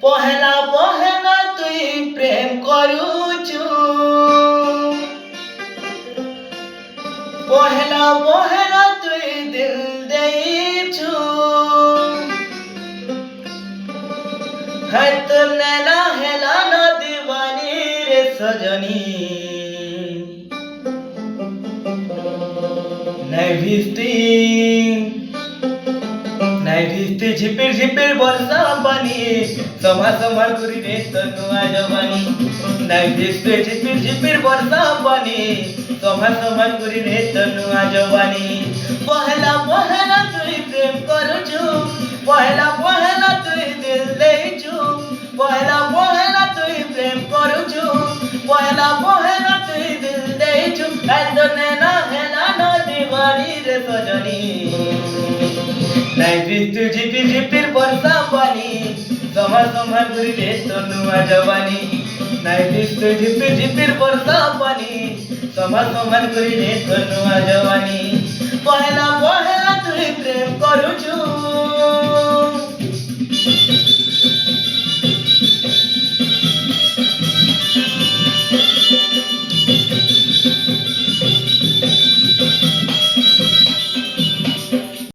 पहला पहला तुई प्रेम करूचु पहला पहला तुई दिल देइछु है तो नैना हेला न दीवानी रे सजनी नहीं भिजती झिपिर झिपिर वर्षा पानी समा समा करी रे तनुआ जवानी नहीं भिजती झिपिर झिपिर वर्षा पानी समा समा करी रे तनुआ जवानी पहला पहला तुई प्रेम करूछु पहला पहला तुई दिल देइछु पहला पहला तुई प्रेम करूछु पहला पहला तुई दिल देइछु ऐतो नैना हेला न दीवानी रे सजनी नहीं भिजती झिपिर झिपिर वर्षा पानी समा समा करी रे तनुआ जवानी नहीं भिजती झिपिर झिपिर वर्षा पानी समा समा करी रे तनुआ जवानी पहला पहला तुई प्रेम करूछु।